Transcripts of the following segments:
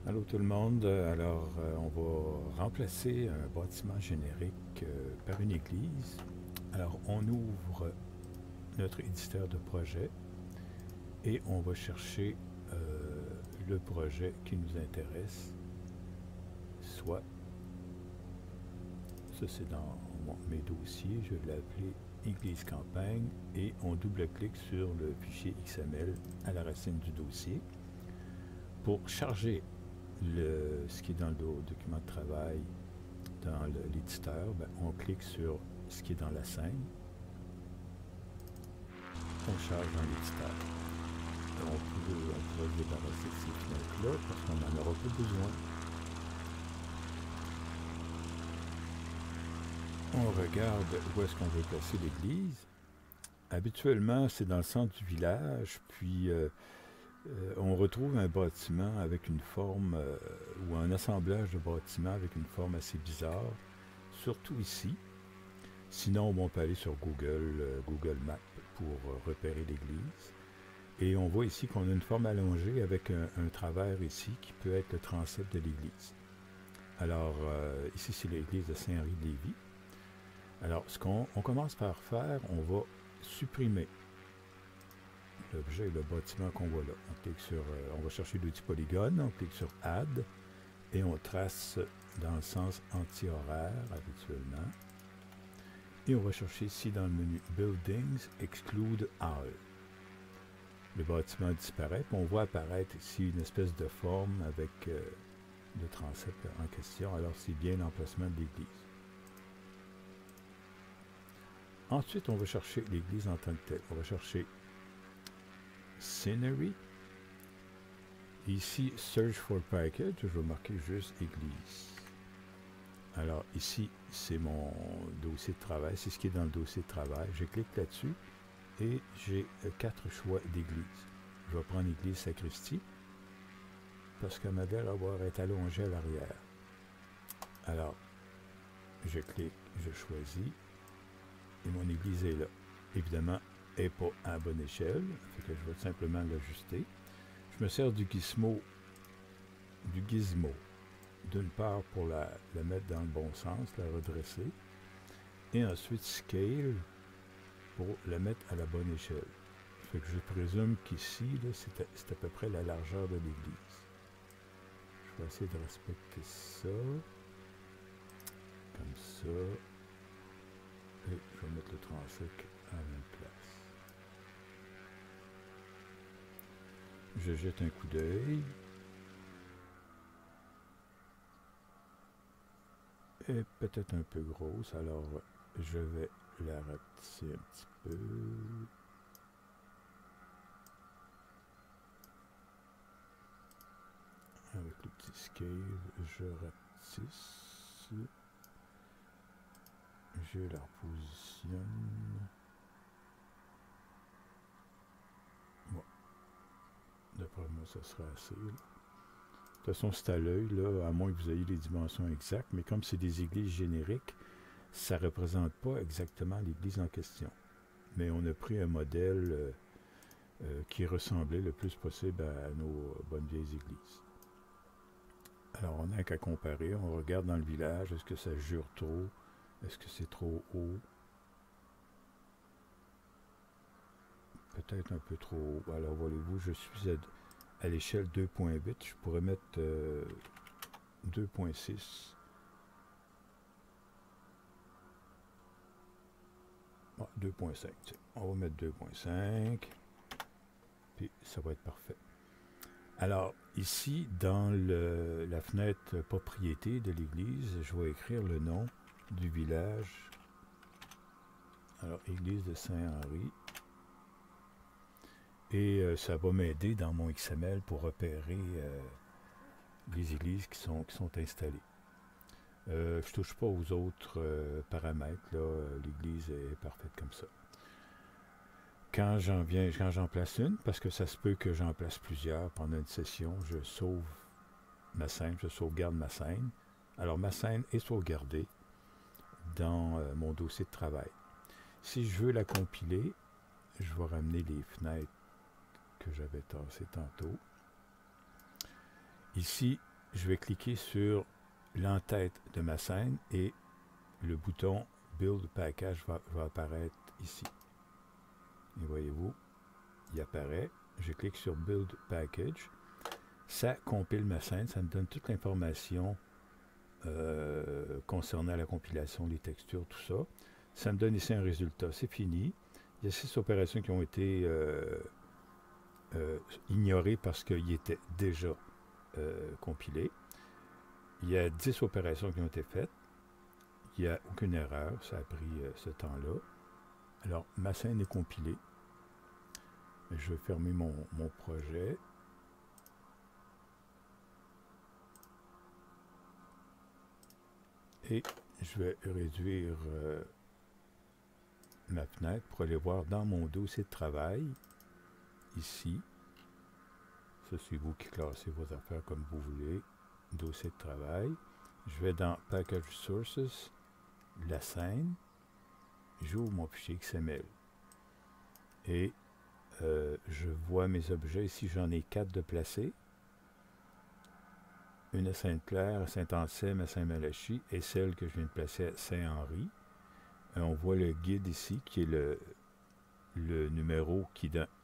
Allô tout le monde. Alors, on va remplacer un bâtiment générique par une église. Alors, on ouvre notre éditeur de projet et on va chercher le projet qui nous intéresse. Soit, ça c'est dans mes dossiers, je l'ai appelé Église Campagne et on double-clique sur le fichier XML à la racine du dossier pour charger ce qui est dans le document de travail dans l'éditeur. On clique sur ce qui est dans la scène, on charge dans l'éditeur. On pourrait se débarrasser de ces fenêtres-là parce qu'on n'en aura pas besoin. On regarde où est-ce qu'on veut placer l'église. Habituellement, c'est dans le centre du village, puis on retrouve un bâtiment avec une forme, ou un assemblage de bâtiments avec une forme assez bizarre, surtout ici. Sinon, on peut aller sur Google Maps pour repérer l'église. Et on voit ici qu'on a une forme allongée avec un travers ici qui peut être le transept de l'église. Alors, ici, c'est l'église de Saint-Henri de Lévis. Alors, ce qu'on commence par faire, on va supprimer l'objet et le bâtiment qu'on voit là. On va chercher l'outil polygone, on clique sur Add et on trace dans le sens anti-horaire habituellement. Et on va chercher ici dans le menu Buildings, Exclude All. Le bâtiment disparaît, puis on voit apparaître ici une espèce de forme avec le transept en question. Alors c'est bien l'emplacement de l'église. Ensuite, on va chercher l'église en tant que telle. On va chercher Scenery. Ici, Search for Package, je vais marquer juste église. Alors ici, c'est mon dossier de travail, c'est ce qui est dans le dossier de travail. Je clique là-dessus et j'ai 4 choix d'église. Je vais prendre l'église sacristie parce que ma belle va être allongée à l'arrière. Alors, je clique, je choisis et mon église est là. Évidemment, elle n'est pas à bonne échelle, fait que je vais simplement l'ajuster. Je me sers du gizmo d'une part pour la mettre dans le bon sens, la redresser, et ensuite Scale pour la mettre à la bonne échelle. Fait que je présume qu'ici, c'est à peu près la largeur de l'église. Je vais essayer de respecter ça, comme ça, et je vais mettre le transept à la même place. Je jette un coup d'œil. Est peut-être un peu grosse, alors je vais la rapetisser un petit peu. Avec le petit scale, je rapetisse. Je la repositionne. Bon. D'après moi, ça sera assez. Là. De toute façon, c'est à l'œil, là, à moins que vous ayez les dimensions exactes, mais comme c'est des églises génériques, ça ne représente pas exactement l'église en question. Mais on a pris un modèle qui ressemblait le plus possible à nos bonnes vieilles églises. Alors, on n'a qu'à comparer. On regarde dans le village. Est-ce que ça jure trop? Est-ce que c'est trop haut? Peut-être un peu trop haut. Alors, voyez-vous, je suis à l'échelle 2.8. Je pourrais mettre 2.6. Bon, 2.5. On va mettre 2.5. Puis, ça va être parfait. Alors, ici, dans la fenêtre propriété de l'église, je vais écrire le nom du village. Alors, église de Saint-Henri. Et ça va m'aider dans mon XML pour repérer les églises qui sont installées. Je ne touche pas aux autres paramètres. L'église est parfaite comme ça. Quand j'en place une, parce que ça se peut que j'en place plusieurs pendant une session, je sauve ma scène, je sauvegarde ma scène. Alors ma scène est sauvegardée dans mon dossier de travail. Si je veux la compiler, je vais ramener les fenêtres que j'avais tassées tantôt. Ici, je vais cliquer sur l'entête de ma scène et le bouton Build Package va apparaître ici. Et voyez-vous, il apparaît. Je clique sur Build Package. Ça compile ma scène, ça me donne toute l'information concernant la compilation, les textures, tout ça. Ça me donne ici un résultat. C'est fini. Il y a 6 opérations qui ont été ignorées parce qu'ils étaient déjà compilés. Il y a 10 opérations qui ont été faites. Il n'y a aucune erreur. Ça a pris ce temps-là. Alors, ma scène est compilée. Je vais fermer mon projet. Et je vais réduire ma fenêtre pour aller voir dans mon dossier de travail, ici. Ça, c'est vous qui classez vos affaires comme vous voulez. Dossier de travail. Je vais dans Package Sources, la scène. J'ouvre mon fichier XML. Et je vois mes objets. Ici, j'en ai 4 de placés. Une à Sainte-Claire, à Saint-Anselme, à Saint-Malachie, et celle que je viens de placer à Saint-Henri. On voit le guide ici, qui est le numéro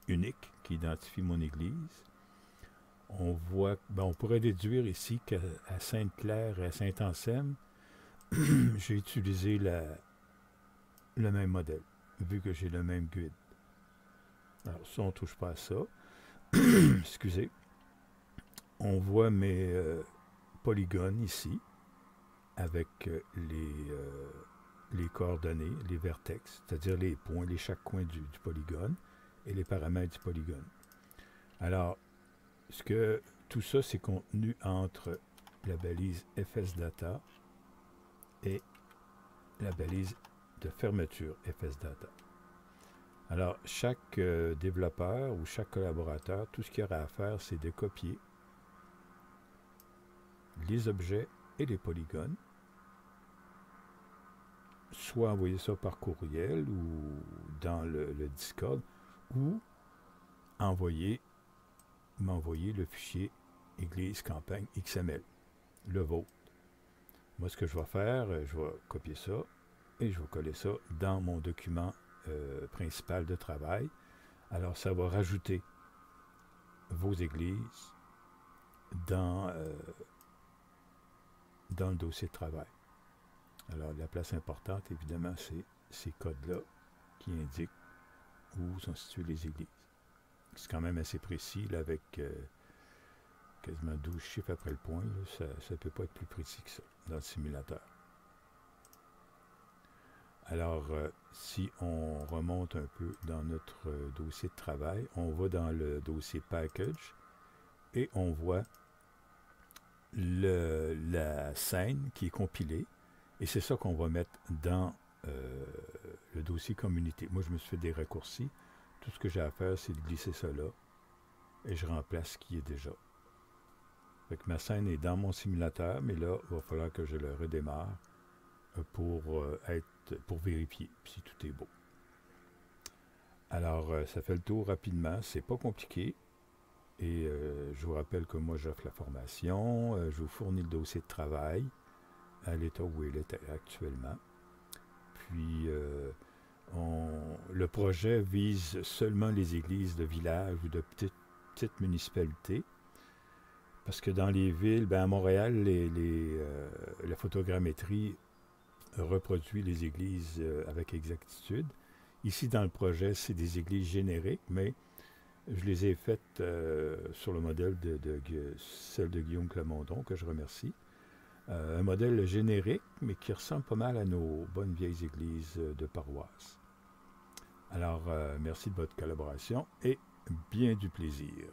unique qui identifie mon église. On voit, on pourrait déduire ici qu'à Sainte-Claire et à Saint-Anselme, j'ai utilisé le même modèle, vu que j'ai le même guide. Alors ça, on ne touche pas à ça. Excusez. On voit mes polygones ici, avec les coordonnées, les vertex, c'est-à-dire les points, chaque coin du polygone, et les paramètres du polygone. Alors, tout ça, c'est contenu entre la balise FSData et la balise de fermeture FSData. Alors, chaque développeur ou chaque collaborateur, tout ce qu'il aura à faire, c'est de copier les objets et les polygones, soit envoyer ça par courriel ou dans le Discord, ou m'envoyer le fichier Église Campagne XML, le vôtre. Moi, ce que je vais faire, je vais copier ça et je vais coller ça dans mon document principal de travail. Alors, ça va rajouter vos églises dans le dossier de travail. Alors, la place importante, évidemment, c'est ces codes-là qui indiquent où sont situées les églises. C'est quand même assez précis, là, avec quasiment 12 chiffres après le point. Là, ça ne peut pas être plus précis que ça dans le simulateur. Alors, si on remonte un peu dans notre dossier de travail, on va dans le dossier Package et on voit la scène qui est compilée. Et c'est ça qu'on va mettre dans le dossier communauté. Moi, je me suis fait des raccourcis. Tout ce que j'ai à faire, c'est de glisser ça là. Et je remplace ce qui est déjà. Fait que ma scène est dans mon simulateur, mais là, il va falloir que je le redémarre pour vérifier si tout est beau. Alors, ça fait le tour rapidement. C'est pas compliqué. Et je vous rappelle que moi, j'offre la formation. Je vous fournis le dossier de travail à l'état où il est actuellement. Puis, le projet vise seulement les églises de villages ou de petites municipalités. Parce que dans les villes, à Montréal, la photogrammétrie reproduit les églises avec exactitude. Ici, dans le projet, c'est des églises génériques, mais je les ai faites sur le modèle celle de Guillaume Clamondon, que je remercie. Un modèle générique, mais qui ressemble pas mal à nos bonnes vieilles églises de paroisse. Alors, merci de votre collaboration et bien du plaisir.